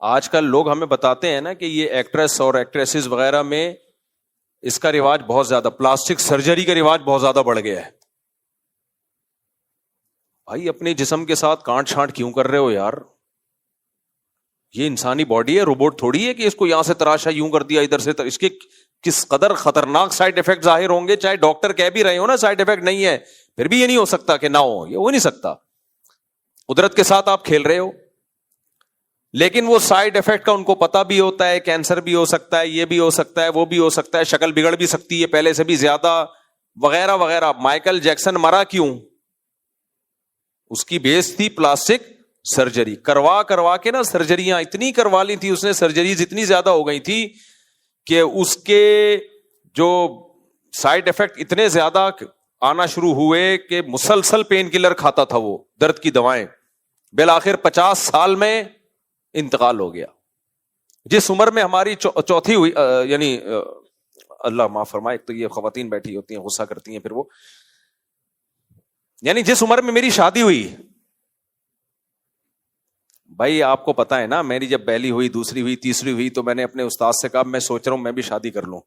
آج کل لوگ ہمیں بتاتے ہیں نا کہ یہ ایکٹریس اور ایکٹریسز وغیرہ میں اس کا رواج بہت زیادہ، پلاسٹک سرجری کا رواج بہت زیادہ بڑھ گیا ہے. بھائی اپنے جسم کے ساتھ کانٹ چھانٹ کیوں کر رہے ہو یار؟ یہ انسانی باڈی ہے، روبوٹ تھوڑی ہے کہ اس کو یہاں سے تراشا یوں کر دیا ادھر سے اس کے کس قدر خطرناک سائڈ افیکٹ ظاہر ہوں گے. چاہے ڈاکٹر کہہ بھی رہے ہو نا سائڈ افیکٹ نہیں ہے، پھر بھی یہ نہیں ہو سکتا کہ نہ ہو، یہ ہو نہیں سکتا. قدرت کے ساتھ آپ کھیل رہے ہو. لیکن وہ سائڈ افیکٹ کا ان کو پتا بھی ہوتا ہے، کینسر بھی ہو سکتا ہے، یہ بھی ہو سکتا ہے، وہ بھی ہو سکتا ہے، شکل بگڑ بھی سکتی ہے پہلے سے بھی زیادہ، وغیرہ وغیرہ. مائیکل جیکسن مرا کیوں؟ اس کی بیس تھی پلاسٹک سرجری. کروا کے نا سرجریاں اتنی کروا لی تھی اس نے، سرجریز اتنی زیادہ ہو گئی تھی کہ اس کے جو سائڈ افیکٹ اتنے زیادہ آنا شروع ہوئے کہ مسلسل پین کلر کھاتا تھا وہ، درد کی دوائیں. بالآخر 50 سال میں انتقال ہو گیا. جس عمر میں ہماری چوتھی ہوئی، یعنی اللہ معاف فرمائے، تو یہ خواتین بیٹھی ہوتی ہیں غصہ کرتی ہیں پھر وہ، یعنی جس عمر میں میری شادی ہوئی، بھائی آپ کو پتا ہے نا، میری جب پہلی ہوئی، دوسری ہوئی، تیسری ہوئی، تو میں نے اپنے استاد سے کہا میں سوچ رہا ہوں میں بھی شادی کر لوں.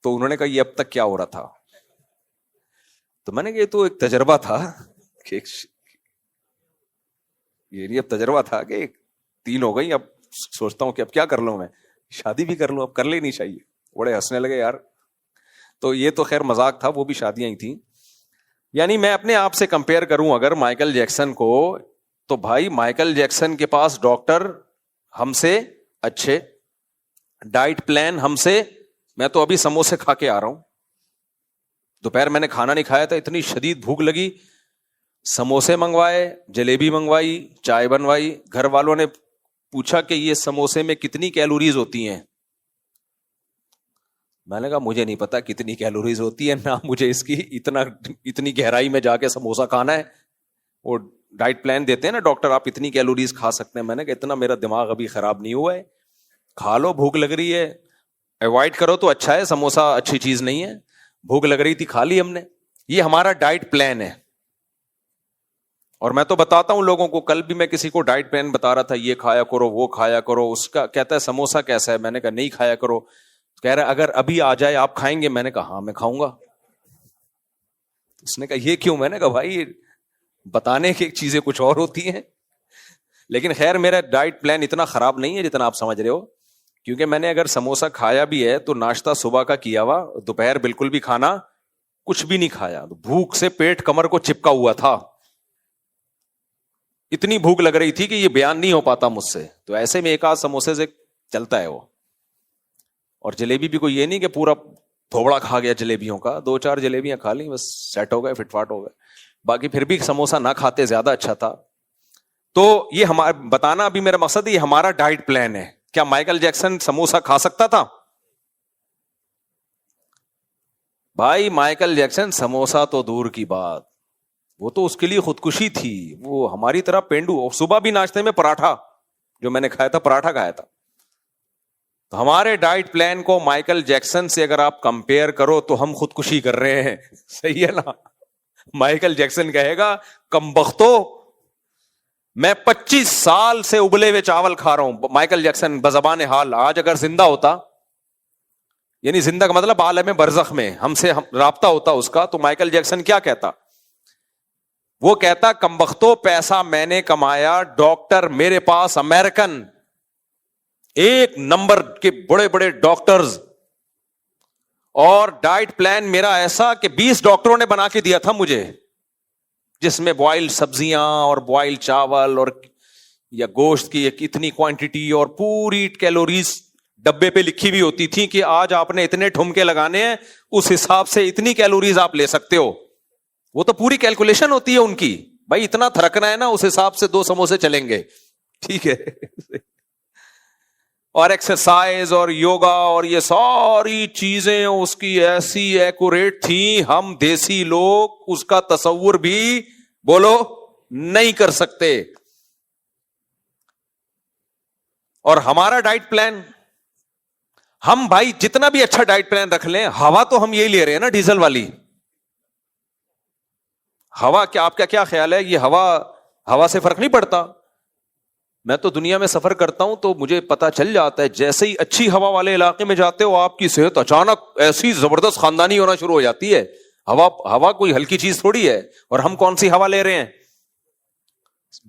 تو انہوں نے کہا یہ اب تک کیا ہو رہا تھا؟ تو میں نے کہا یہ تو ایک تجربہ تھا کہ یہ اب تجربہ تھا کہ 3 ہو گئی، اب سوچتا ہوں کہ اب کیا کر لوں، میں شادی بھی کر لوں، اب کر لینی چاہیے. بڑے ہنسنے لگے یار. تو یہ تو خیر مذاق تھا، وہ بھی شادیاں ہی تھیں. یعنی میں اپنے آپ سے کمپیئر کروں اگر مائیکل جیکسن کو، تو بھائی مائیکل جیکسن کے پاس ڈاکٹر ہم سے اچھے، ڈائٹ پلان ہم سے. میں تو ابھی سموسے کھا کے آ رہا ہوں، دوپہر میں نے کھانا نہیں کھایا تھا، اتنی شدید بھوک لگی، سموسے منگوائے، جلیبی منگوائی، چائے بنوائی. گھر والوں نے پوچھا کہ یہ سموسے میں کتنی کیلوریز ہوتی ہیں؟ میں نے کہا مجھے نہیں پتا کتنی کیلوریز ہوتی ہے، نہ مجھے اس کی اتنی گہرائی میں جا کے سموسا کھانا ہے. وہ ڈائٹ پلان دیتے ہیں نا ڈاکٹر، آپ اتنی کیلوریز کھا سکتے ہیں. میں نے کہا اتنا میرا دماغ ابھی خراب نہیں ہوا ہے، کھا لو، بھوک لگ رہی ہے، اوائڈ کرو تو اچھا ہے، سموسا اچھی چیز نہیں ہے، بھوک لگ رہی تھی کھا لی ہم نے. یہ ہمارا ڈائٹ پلان ہے. اور میں تو بتاتا ہوں لوگوں کو، کل بھی میں کسی کو ڈائٹ پلان بتا رہا تھا، یہ کھایا کرو، وہ کھایا کرو. اس کا کہتا ہے سموسا کیسا ہے؟ میں نے کہا نہیں کھایا کرو. کہہ رہا اگر ابھی آ جائے آپ کھائیں گے؟ میں نے کہا ہاں میں کھاؤں گا. اس نے کہا یہ کیوں؟ میں نے کہا بھائی بتانے کی چیزیں کچھ اور ہوتی ہیں. لیکن خیر میرا ڈائٹ پلان اتنا خراب نہیں ہے جتنا آپ سمجھ رہے ہو، کیونکہ میں نے اگر سموسا کھایا بھی ہے تو ناشتہ صبح کا کیا ہوا، دوپہر بالکل بھی کھانا کچھ بھی نہیں کھایا، بھوک سے پیٹ کمر کو چپکا ہوا تھا، اتنی بھوک لگ رہی تھی کہ یہ بیان نہیں ہو پاتا مجھ سے. تو ایسے میں ایک آدھ سموسے سے چلتا ہے وہ. اور جلیبی بھی کوئی یہ نہیں کہ پورا تھوبڑا کھا گیا جلیبیوں کا، 2-4 جلیبیاں کھا لی بس سیٹ ہو گئے، فٹ فاٹ ہو گئے. باقی پھر بھی سموسا نہ کھاتے زیادہ اچھا تھا. تو یہ ہمارا بتانا ابھی میرا مقصد یہ ہمارا ڈائٹ پلان ہے. کیا مائیکل جیکسن سموسا کھا سکتا تھا؟ بھائی مائیکل جیکسن سموسا تو دور کی بات، وہ تو اس کے لیے خودکشی تھی. وہ ہماری طرح پینڈو، صبح بھی ناشتے میں پراٹھا جو میں نے کھایا تھا، پراٹھا کھایا تھا. تو ہمارے ڈائٹ پلان کو مائیکل جیکسن سے اگر آپ کمپیئر کرو تو ہم خودکشی کر رہے ہیں. صحیح ہے نا؟ مائیکل جیکسن کہے گا کمبختو میں 25 سال سے ابلے ہوئے چاول کھا رہا ہوں. مائیکل جیکسن بزبان حال آج اگر زندہ ہوتا، یعنی زندہ کا مطلب عالم برزخ میں ہم سے رابطہ ہوتا اس کا، تو مائیکل جیکسن کیا کہتا؟ وہ کہتا کمبختو پیسہ میں نے کمایا، ڈاکٹر میرے پاس امریکن 1 نمبر کے بڑے بڑے ڈاکٹرز، اور ڈائٹ پلان میرا ایسا کہ 20 ڈاکٹروں نے بنا کے دیا تھا مجھے، جس میں بوائل سبزیاں اور بوائل چاول اور یا گوشت کی ایک اتنی کوانٹٹی اور پوری کیلوریز ڈبے پہ لکھی ہوئی ہوتی تھی کہ آج آپ نے اتنے ٹھمکے لگانے ہیں، اس حساب سے اتنی کیلوریز آپ لے سکتے ہو. وہ تو پوری کیلکولیشن ہوتی ہے ان کی، بھائی اتنا تھرکنا ہے نا، اس حساب سے 2 سموسے چلیں گے، ٹھیک ہے. اور ایکسرسائز اور یوگا اور یہ ساری چیزیں اس کی ایسی ایکوریٹ تھیں، ہم دیسی لوگ اس کا تصور بھی بولو نہیں کر سکتے. اور ہمارا ڈائٹ پلان، ہم بھائی جتنا بھی اچھا ڈائٹ پلان رکھ لیں، ہوا تو ہم یہی لے رہے ہیں نا، ڈیزل والی ہوا. کیا آپ کا کیا خیال ہے، یہ ہوا سے فرق نہیں پڑتا؟ میں تو دنیا میں سفر کرتا ہوں تو مجھے پتا چل جاتا ہے جیسے ہی اچھی ہوا والے علاقے میں جاتے ہو آپ کی صحت اچانک ایسی زبردست خاندانی ہونا شروع ہو جاتی ہے. ہوا کوئی ہلکی چیز تھوڑی ہے. اور ہم کون سی ہوا لے رہے ہیں؟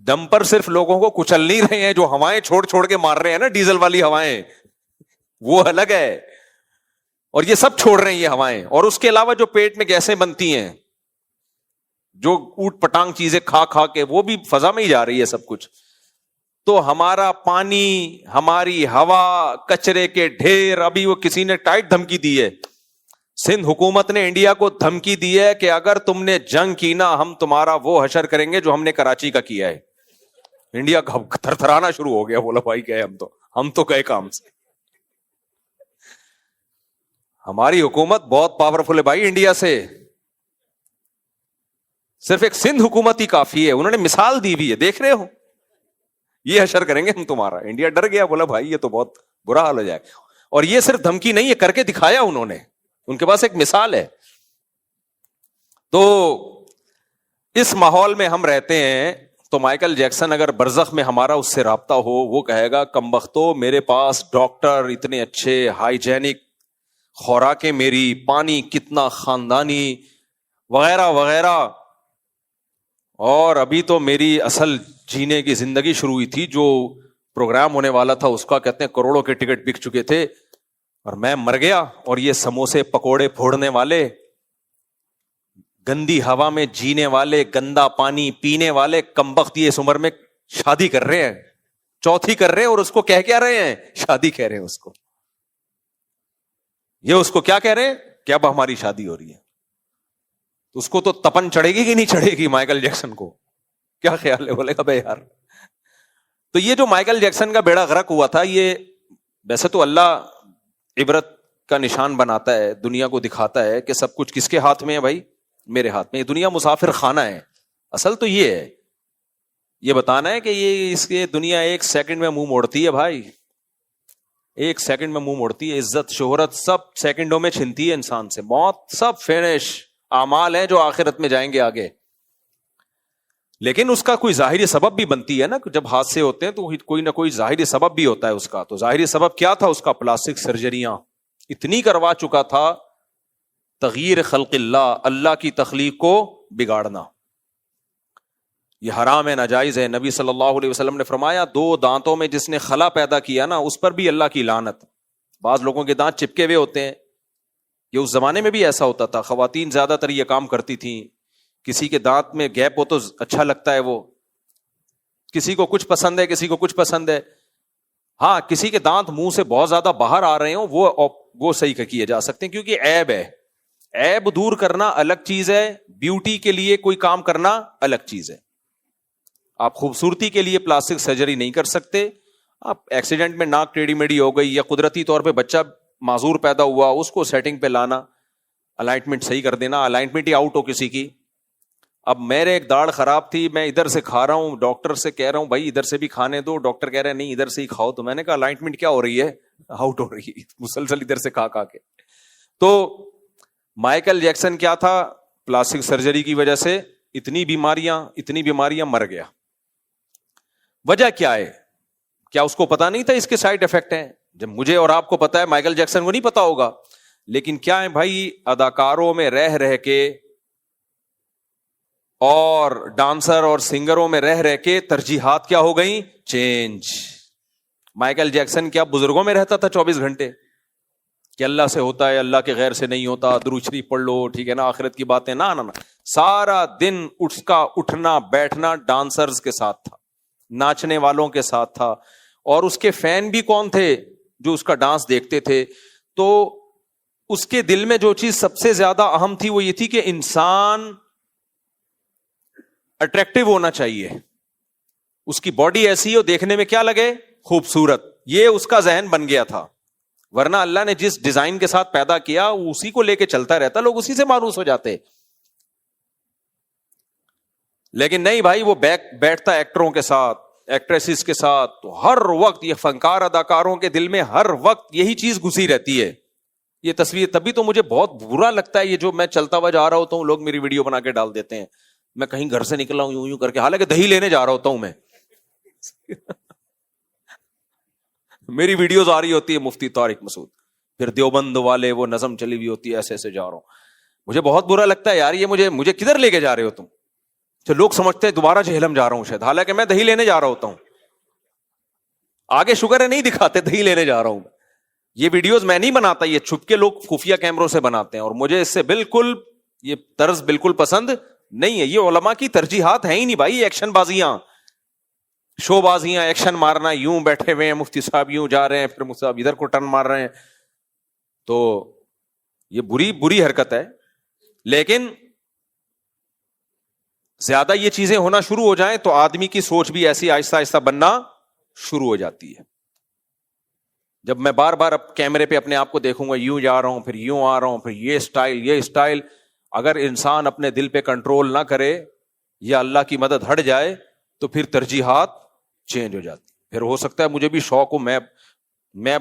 ڈمپر صرف لوگوں کو کچل نہیں رہے ہیں, جو ہوائیں چھوڑ چھوڑ کے مار رہے ہیں نا, ڈیزل والی ہوائیں, وہ الگ ہے. اور یہ سب چھوڑ رہے ہیں یہ ہوائیں. اور اس کے علاوہ جو پیٹ میں گیسیں بنتی ہیں, جو اوٹ پٹانگ چیزیں کھا کھا کے, وہ بھی فضا میں ہی جا رہی ہے سب کچھ. تو ہمارا پانی, ہماری ہوا, کچرے کے ڈھیر. ابھی وہ کسی نے ٹائٹ دھمکی دی ہے, سندھ حکومت نے انڈیا کو دھمکی دی ہے کہ اگر تم نے جنگ کی نا, ہم تمہارا وہ حشر کریں گے جو ہم نے کراچی کا کیا ہے. انڈیا تھر تھرانا شروع ہو گیا, بولا بھائی گئے ہم تو گئے کام سے. ہماری حکومت بہت پاورفل ہے بھائی انڈیا سے, صرف ایک سندھ حکومت ہی کافی ہے. انہوں نے مثال دی بھی ہے, دیکھ رہے ہو, یہ حشر کریں گے ہم تمہارا. انڈیا ڈر گیا, بولا بھائی یہ تو بہت برا حال ہو جائے. اور یہ صرف دھمکی نہیں ہے, کر کے دکھایا انہوں نے, ان کے پاس ایک مثال ہے. تو اس ماحول میں ہم رہتے ہیں. تو مائیکل جیکسن اگر برزخ میں ہمارا اس سے رابطہ ہو, وہ کہے گا کمبختو میرے پاس ڈاکٹر اتنے اچھے, ہائیجینک خوراکیں, میری پانی کتنا خاندانی, وغیرہ وغیرہ. اور ابھی تو میری اصل جینے کی زندگی شروع ہوئی تھی. جو پروگرام ہونے والا تھا اس کا کہتے ہیں کروڑوں کے ٹکٹ بک چکے تھے, اور میں مر گیا. اور یہ سموسے پکوڑے پھوڑنے والے, گندی ہوا میں جینے والے, گندا پانی پینے والے کمبخت یہ اس عمر میں شادی کر رہے ہیں, چوتھی کر رہے ہیں. اور اس کو کہہ کیا رہے ہیں؟ شادی کہہ رہے ہیں اس کو. یہ اس کو کیا کہہ رہے ہیں کہ اب ہماری شادی ہو رہی ہے. اس کو تو تپن چڑھے گی کہ نہیں چڑھے گی مائیکل جیکسن کو؟ کیا خیال ہے؟ بولے گا بھائی یار. تو یہ جو مائیکل جیکسن کا بیڑا غرق ہوا تھا, یہ ویسے تو اللہ عبرت کا نشان بناتا ہے, دنیا کو دکھاتا ہے کہ سب کچھ کس کے ہاتھ میں ہے بھائی؟ میرے ہاتھ میں. یہ دنیا مسافر خانہ ہے. اصل تو یہ ہے, یہ بتانا ہے کہ یہ اس کے دنیا ایک سیکنڈ میں منہ موڑتی ہے بھائی, ایک سیکنڈ میں منہ موڑتی ہے. عزت شہرت سب سیکنڈوں میں چھنتی ہے انسان سے. موت سب فینش, اعمال ہیں جو آخرت میں جائیں گے آگے. لیکن اس کا کوئی ظاہری سبب بھی بنتی ہے نا, جب حادثے ہوتے ہیں تو کوئی نہ کوئی ظاہری سبب بھی ہوتا ہے اس کا. تو ظاہری سبب کیا تھا اس کا؟ پلاسٹک سرجریاں اتنی کروا چکا تھا, تغییر خلق اللہ, اللہ کی تخلیق کو بگاڑنا. یہ حرام ہے, ناجائز ہے. نبی صلی اللہ علیہ وسلم نے فرمایا 2 دانتوں میں جس نے خلا پیدا کیا نا, اس پر بھی اللہ کی لعنت. بعض لوگوں کے دانت چپکے ہوئے ہوتے ہیں, یہ اس زمانے میں بھی ایسا ہوتا تھا. خواتین زیادہ تر یہ کام کرتی تھیں. کسی کے دانت میں گیپ ہو تو اچھا لگتا ہے, وہ کسی کو کچھ پسند ہے, کسی کو کچھ پسند ہے. ہاں, کسی کے دانت منہ سے بہت زیادہ باہر آ رہے ہوں وہ صحیح کیے جا سکتے ہیں, کیونکہ عیب ہے. عیب دور کرنا الگ چیز ہے, بیوٹی کے لیے کوئی کام کرنا الگ چیز ہے. آپ خوبصورتی کے لیے پلاسٹک سرجری نہیں کر سکتے. آپ ایکسیڈنٹ میں ناک ٹیڑھی میڑھی ہو گئی, یا قدرتی طور پہ بچہ معذور پیدا ہوا, اس کو سیٹنگ پہ لانا, الائنمنٹ صحیح کر دینا. الائنمنٹ ہی آؤٹ ہو کسی کی. اب میرے ایک داڑھ خراب تھی, میں ادھر سے کھا رہا ہوں, ڈاکٹر سے کہہ رہا ہوں بھائی ادھر سے بھی کھانے دو, ڈاکٹر کہہ رہے ہیں نہیں ادھر سے ہی کھاؤ. تو میں نے کہا الائنمنٹ کیا ہو رہی ہے؟ آؤٹ ہو رہی ہے مسلسل ادھر سے کھا کھا کے. تو مائیکل جیکسن کیا تھا, پلاسٹک سرجری کی وجہ سے اتنی بیماریاں مر گیا. وجہ کیا ہے؟ کیا اس کو پتا نہیں تھا اس کے سائڈ افیکٹ ہیں؟ جب مجھے اور آپ کو پتا ہے, مائیکل جیکسن کو نہیں پتا ہوگا. لیکن کیا ہے بھائی, اداکاروں میں رہ کے اور ڈانسر اور سنگروں میں رہ کے ترجیحات کیا ہو گئیں؟ چینج. مائیکل جیکسن کیا بزرگوں میں رہتا تھا 24 گھنٹے کہ اللہ سے ہوتا ہے, اللہ کے غیر سے نہیں ہوتا, درود شریف پڑھ لو, ٹھیک ہے نا, آخرت کی باتیں. نہ سارا دن اس کا اٹھنا بیٹھنا ڈانسرز کے ساتھ تھا, ناچنے والوں کے ساتھ تھا. اور اس کے فین بھی کون تھے؟ جو اس کا ڈانس دیکھتے تھے. تو اس کے دل میں جو چیز سب سے زیادہ اہم تھی وہ یہ تھی کہ انسان اٹریکٹیو ہونا چاہیے, اس کی باڈی ایسی ہو دیکھنے میں کیا لگے, خوبصورت. یہ اس کا ذہن بن گیا تھا. ورنہ اللہ نے جس ڈیزائن کے ساتھ پیدا کیا اسی کو لے کے چلتا رہتا, لوگ اسی سے مانوس ہو جاتے. لیکن نہیں بھائی, وہ بیٹھتا ایکٹروں کے ساتھ, ایکٹریسز کے ساتھ. تو ہر وقت یہ فنکار اداکاروں کے دل میں ہر وقت یہی چیز گھسی رہتی ہے, یہ تصویر. تبھی تو مجھے بہت برا لگتا ہے یہ جو میں چلتا ہوا جا رہا ہوتا ہوں, لوگ میری ویڈیو بنا کے ڈال دیتے ہیں, میں کہیں گھر سے نکلا ہوں یوں کر کے, حالانکہ دہی لینے جا رہا ہوتا ہوں میں. میری ویڈیوز آ رہی ہوتی ہے مفتی طارق مسعود، پھر دیوبند والے وہ نظم چلی ہوئی ہوتی ہے، ایسے ایسے جا رہا ہوں. مجھے بہت برا لگتا ہے یار، یہ مجھے کدھر لے کے جا رہے ہو تم؟ تو لوگ سمجھتے ہیں دوبارہ جہلم جا رہا ہوں شاید، حالانکہ میں دہی لینے جا رہا ہوتا ہوں. آگے شکر ہے نہیں دکھاتے، دہی لینے جا رہا ہوں. یہ ویڈیوز میں نہیں بناتا، یہ چھپ کے لوگ خفیہ کیمروں سے بناتے ہیں، اور مجھے اس سے بالکل یہ طرز بالکل پسند نہیں ہے. یہ علماء کی ترجیحات ہیں ہی نہیں بھائی، ایکشن بازیاں، شو بازیاں، ایکشن مارنا، یوں بیٹھے ہوئے ہیں مفتی صاحب، یوں جا رہے ہیں، پھر مفتی صاحب ادھر کو ٹرن مار رہے ہیں. تو یہ بری حرکت ہے. لیکن زیادہ یہ چیزیں ہونا شروع ہو جائیں تو آدمی کی سوچ بھی ایسی آہستہ آہستہ بننا شروع ہو جاتی ہے. جب میں بار بار اب کیمرے پہ اپنے آپ کو دیکھوں گا، یوں جا رہا ہوں، پھر یوں آ رہا ہوں، پھر یہ اسٹائل، اگر انسان اپنے دل پہ کنٹرول نہ کرے یا اللہ کی مدد ہٹ جائے تو پھر ترجیحات چینج ہو جاتی. پھر ہو سکتا ہے مجھے بھی شوق ہو، میں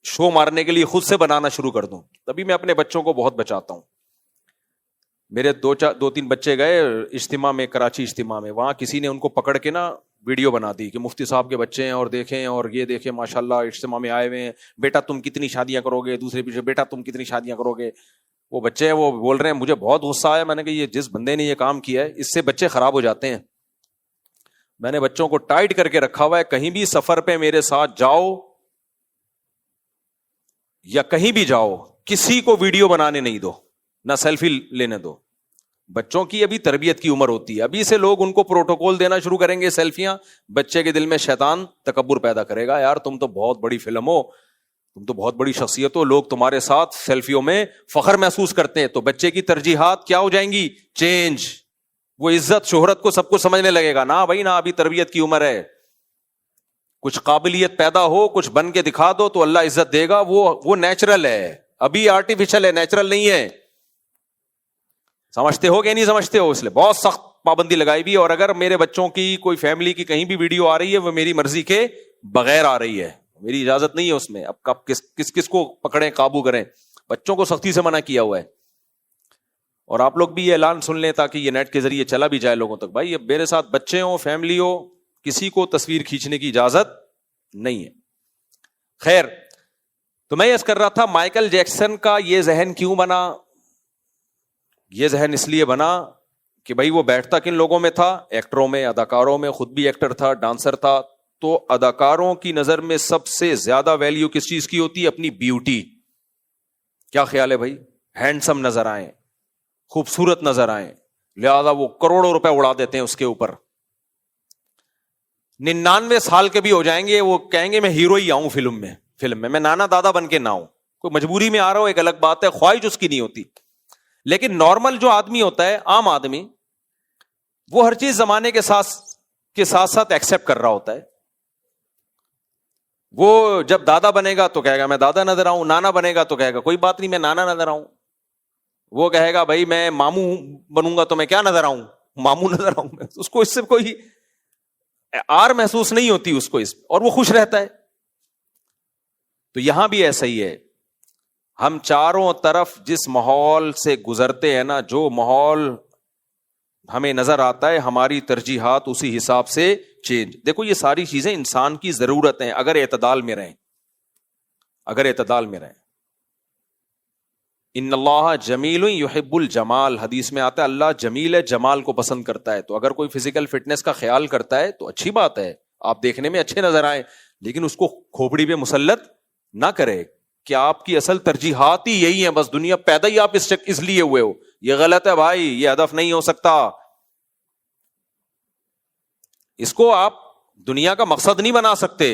شو مارنے کے لیے خود سے بنانا شروع کر دوں. تبھی میں اپنے بچوں کو بہت بچاتا ہوں. میرے 2-3 بچے گئے اجتماع میں، کراچی اجتماع میں، وہاں کسی نے ان کو پکڑ کے نا ویڈیو بنا دی کہ مفتی صاحب کے بچے ہیں اور دیکھیں، اور یہ دیکھیں ماشاءاللہ اجتماع میں آئے ہوئے ہیں، بیٹا تم کتنی شادیاں کرو گے، دوسرے پیچھے بیٹا تم کتنی شادیاں کرو گے. وہ بچے ہیں وہ بول رہے ہیں، مجھے بہت غصہ آیا. میں نے کہا یہ جس بندے نے یہ کام کیا ہے اس سے بچے خراب ہو جاتے ہیں. میں نے بچوں کو ٹائٹ کر کے رکھا ہوا ہے، کہیں بھی سفر پہ میرے ساتھ جاؤ یا کہیں بھی جاؤ، کسی کو ویڈیو بنانے نہیں دو، نہ سیلفی لینے دو. بچوں کی ابھی تربیت کی عمر ہوتی ہے، ابھی سے لوگ ان کو پروٹوکول دینا شروع کریں گے سیلفیاں، بچے کے دل میں شیطان تکبر پیدا کرے گا. یار تم تو بہت بڑی فلم ہو، تم تو بہت بڑی شخصیت ہو، لوگ تمہارے ساتھ سیلفیوں میں فخر محسوس کرتے ہیں. تو بچے کی ترجیحات کیا ہو جائیں گی؟ چینج. وہ عزت شہرت کو سب کچھ سمجھنے لگے گا. نہ بھائی نہ، ابھی تربیت کی عمر ہے. کچھ قابلیت پیدا ہو، کچھ بن کے دکھا دو تو اللہ عزت دے گا. وہ نیچرل ہے، ابھی آرٹیفیشل ہے، نیچرل نہیں ہے. سمجھتے ہو کہ نہیں سمجھتے ہو؟ اس لیے بہت سخت پابندی لگائی بھی. اور اگر میرے بچوں کی کوئی فیملی کی کہیں بھی ویڈیو آ رہی ہے، وہ میری مرضی کے بغیر آ رہی ہے، میری اجازت نہیں ہے اس میں. اب کب کس کو پکڑیں، قابو کریں؟ بچوں کو سختی سے منع کیا ہوا ہے. اور آپ لوگ بھی یہ اعلان سن لیں تاکہ یہ نیٹ کے ذریعے چلا بھی جائے لوگوں تک. بھائی میرے ساتھ بچے ہوں، فیملی ہو، کسی کو تصویر کھینچنے کی اجازت نہیں ہے. خیر، تو میں یہ کر رہا تھا مائیکل جیکسن کا یہ ذہن کیوں بنا؟ یہ ذہن اس لیے بنا کہ بھائی وہ بیٹھتا کن لوگوں میں تھا؟ ایکٹروں میں، اداکاروں میں. خود بھی ایکٹر تھا، ڈانسر تھا. تو اداکاروں کی نظر میں سب سے زیادہ ویلیو کس چیز کی ہوتی ہے؟ اپنی بیوٹی. کیا خیال ہے بھائی؟ ہینڈسم نظر آئیں، خوبصورت نظر آئیں، لہذا وہ کروڑوں روپے اڑا دیتے ہیں اس کے اوپر. 99 سال کے بھی ہو جائیں گے، وہ کہیں گے میں ہیرو ہی آؤں فلم میں میں نانا دادا بن کے نہ آؤں. کوئی مجبوری میں آ رہا ہو ایک الگ بات ہے، خواہش اس کی نہیں ہوتی. لیکن نارمل جو آدمی ہوتا ہے، عام آدمی، وہ ہر چیز زمانے کے ساتھ ساتھ ایکسپٹ کر رہا ہوتا ہے. وہ جب دادا بنے گا تو کہے گا میں دادا نظر آؤں، نانا بنے گا تو کہے گا کوئی بات نہیں میں نانا نظر آؤں. وہ کہے گا بھائی میں ماموں بنوں گا تو میں کیا نظر آؤں؟ ماموں نظر آؤں. اس کو اس سے کوئی آر محسوس نہیں ہوتی اس کو، اور وہ خوش رہتا ہے. تو یہاں بھی ایسا ہی ہے. ہم چاروں طرف جس ماحول سے گزرتے ہیں نا، جو ماحول ہمیں نظر آتا ہے، ہماری ترجیحات اسی حساب سے چینج. دیکھو یہ ساری چیزیں انسان کی ضرورت ہیں اگر اعتدال میں رہیں. ان اللہ جمیل یحب الجمال، حدیث میں آتا ہے اللہ جمیل ہے، جمال کو پسند کرتا ہے. تو اگر کوئی فزیکل فٹنس کا خیال کرتا ہے تو اچھی بات ہے، آپ دیکھنے میں اچھے نظر آئے، لیکن اس کو کھوپڑی پہ مسلط نہ کرے کہ آپ کی اصل ترجیحات ہی یہی ہیں، بس دنیا پیدا ہی آپ اس لیے ہوئے ہو. یہ غلط ہے بھائی، یہ ہدف نہیں ہو سکتا. اس کو آپ دنیا کا مقصد نہیں بنا سکتے.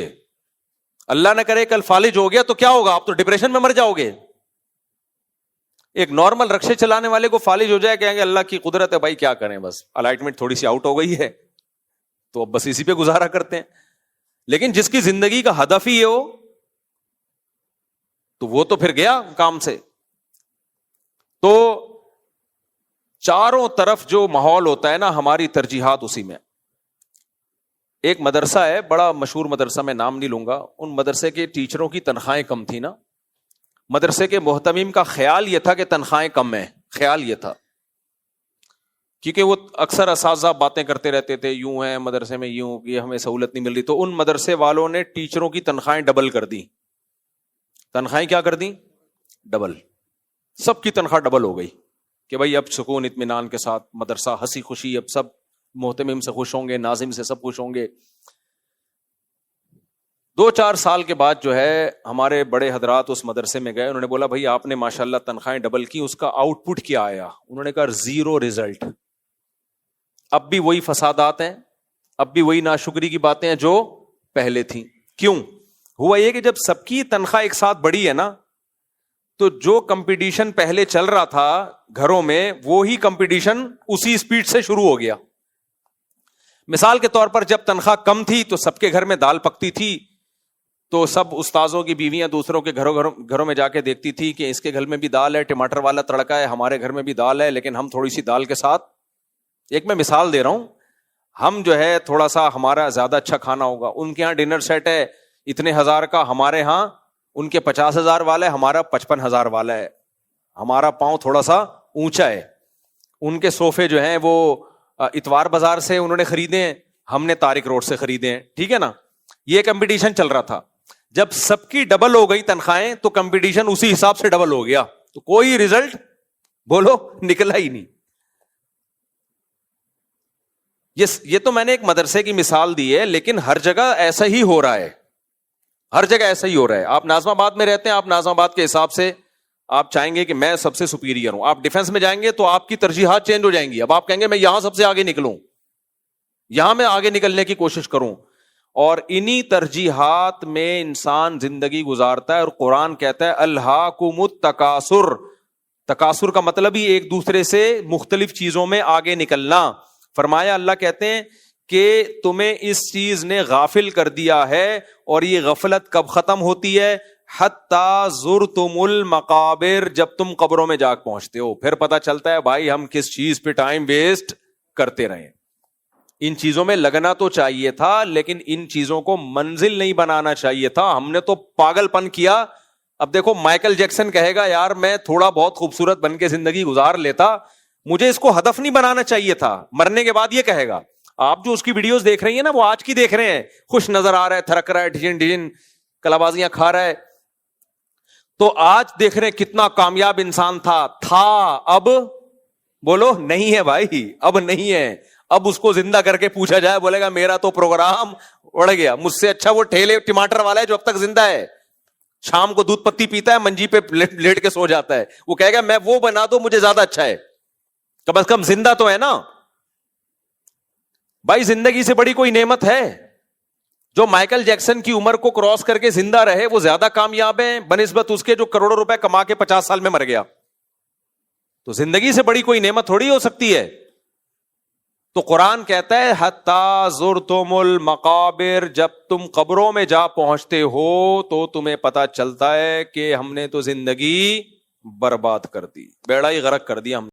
اللہ نہ کرے کل فالج ہو گیا تو کیا ہوگا؟ آپ تو ڈپریشن میں مر جاؤ گے. ایک نارمل رکشے چلانے والے کو فالج ہو جائے، کہیں گے اللہ کی قدرت ہے بھائی کیا کریں، بس الائٹمنٹ تھوڑی سی آؤٹ ہو گئی ہے تو اب بس اسی پہ گزارا کرتے ہیں. لیکن جس کی زندگی کا ہدف ہی ہو تو وہ تو پھر گیا کام سے. تو چاروں طرف جو ماحول ہوتا ہے نا، ہماری ترجیحات اسی میں. ایک مدرسہ ہے، بڑا مشہور مدرسہ، میں نام نہیں لوں گا. ان مدرسے کے ٹیچروں کی تنخواہیں کم تھی نا. مدرسے کے محتمیم کا خیال یہ تھا کہ تنخواہیں کم ہیں، خیال یہ تھا. کیونکہ وہ اکثر اساتذہ باتیں کرتے رہتے تھے، یوں ہے مدرسے میں، یوں یہ ہمیں سہولت نہیں مل رہی، تو ان مدرسے والوں نے ٹیچروں کی تنخواہیں ڈبل کر دی. تنخواہیں کیا کر دی؟ ڈبل. سب کی تنخواہ ڈبل ہو گئی کہ بھائی اب سکون اطمینان کے ساتھ مدرسہ، ہنسی خوشی، اب سب محتمم سے خوش ہوں گے، ناظم سے سب خوش ہوں گے. 2-4 سال کے بعد جو ہے ہمارے بڑے حضرات اس مدرسے میں گئے، انہوں نے بولا بھائی آپ نے ماشاءاللہ تنخواہیں ڈبل کی، اس کا آؤٹ پٹ کیا آیا؟ انہوں نے کہا 0 رزلٹ. اب بھی وہی فسادات ہیں، اب بھی وہی ناشکری کی باتیں ہیں جو پہلے تھیں. کیوں ہوا یہ کہ جب سب کی تنخواہ ایک ساتھ بڑی ہے نا، تو جو کمپٹیشن پہلے چل رہا تھا گھروں میں، وہی کمپٹیشن اسی سپیڈ سے شروع ہو گیا. مثال کے طور پر جب تنخواہ کم تھی تو سب کے گھر میں دال پکتی تھی، تو سب استاذوں کی بیویاں دوسروں کے گھروں میں جا کے دیکھتی تھی کہ اس کے گھر میں بھی دال ہے، ٹماٹر والا تڑکا ہے، ہمارے گھر میں بھی دال ہے، لیکن ہم تھوڑی سی دال کے ساتھ، ایک میں مثال دے رہا ہوں، ہم جو ہے تھوڑا سا ہمارا زیادہ اچھا کھانا ہوگا، ان کے ہاں ڈنر سیٹ ہے اتنے ہزار کا، ہمارے ہاں ان کے 50,000 والا ہے، ہمارا 55,000 والا ہے، ہمارا پاؤں تھوڑا سا اونچا ہے. ان کے صوفے جو ہیں وہ اتوار بازار سے انہوں نے خریدے ہیں، ہم نے طارق روڈ سے خریدے ہیں. ٹھیک ہے نا؟ یہ کمپٹیشن چل رہا تھا. جب سب کی ڈبل ہو گئی تنخواہیں تو کمپٹیشن اسی حساب سے ڈبل ہو گیا، تو کوئی رزلٹ بولو نکلا ہی نہیں. یہ تو میں نے ایک مدرسے کی مثال دی ہے، لیکن ہر جگہ ایسا ہی ہو رہا ہے، ہر جگہ ایسا ہی ہو رہا ہے. آپ ناظم آباد میں رہتے ہیں، آپ ناظم آباد کے حساب سے آپ چاہیں گے کہ میں سب سے سپیریئر ہوں. آپ ڈیفنس میں جائیں گے تو آپ کی ترجیحات چینج ہو جائیں گی. اب آپ کہیں گے میں یہاں سب سے آگے نکلوں، یہاں میں آگے نکلنے کی کوشش کروں. اور انہی ترجیحات میں انسان زندگی گزارتا ہے. اور قرآن کہتا ہے الہاکم التکاثر. تکاثر کا مطلب ہی ایک دوسرے سے مختلف چیزوں میں آگے نکلنا. فرمایا اللہ کہتے ہیں کہ تمہیں اس چیز نے غافل کر دیا ہے، اور یہ غفلت کب ختم ہوتی ہے؟ حتی زرتم المقابر، جب تم قبروں میں جا پہنچتے ہو، پھر پتہ چلتا ہے بھائی ہم کس چیز پہ ٹائم ویسٹ کرتے رہے. ان چیزوں میں لگنا تو چاہیے تھا، لیکن ان چیزوں کو منزل نہیں بنانا چاہیے تھا. ہم نے تو پاگل پن کیا. اب دیکھو مائیکل جیکسن کہے گا یار میں تھوڑا بہت خوبصورت بن کے زندگی گزار لیتا، مجھے اس کو ہدف نہیں بنانا چاہیے تھا. مرنے کے بعد یہ کہے گا. آپ جو اس کی ویڈیوز دیکھ رہی ہیں نا، وہ آج کی دیکھ رہے ہیں، خوش نظر آ رہا ہے، تھرک رہا ہے، ڈھجن کلابازیاں کھا رہا ہے، تو آج دیکھ رہے ہیں کتنا کامیاب انسان تھا. اب بولو نہیں ہے بھائی، اب نہیں ہے. اب اس کو زندہ کر کے پوچھا جائے، بولے گا میرا تو پروگرام اڑ گیا، مجھ سے اچھا وہ ٹھیلے ٹماٹر والا ہے جو اب تک زندہ ہے، شام کو دودھ پتی پیتا ہے، منجی پہ لیٹ کے سو جاتا ہے. وہ کہے گا میں وہ بنا دو مجھے زیادہ اچھا ہے، کم از کم زندہ تو ہے نا. بھائی زندگی سے بڑی کوئی نعمت ہے؟ جو مائیکل جیکسن کی عمر کو کراس کر کے زندہ رہے وہ زیادہ کامیاب ہیں بنسبت اس کے جو کروڑوں روپے کما کے 50 سال میں مر گیا. تو زندگی سے بڑی کوئی نعمت تھوڑی ہو سکتی ہے. تو قرآن کہتا ہے حتی زرتم المقابر، جب تم قبروں میں جا پہنچتے ہو تو تمہیں پتا چلتا ہے کہ ہم نے تو زندگی برباد کر دی، بیڑا ہی غرق کر دیا ہم نے.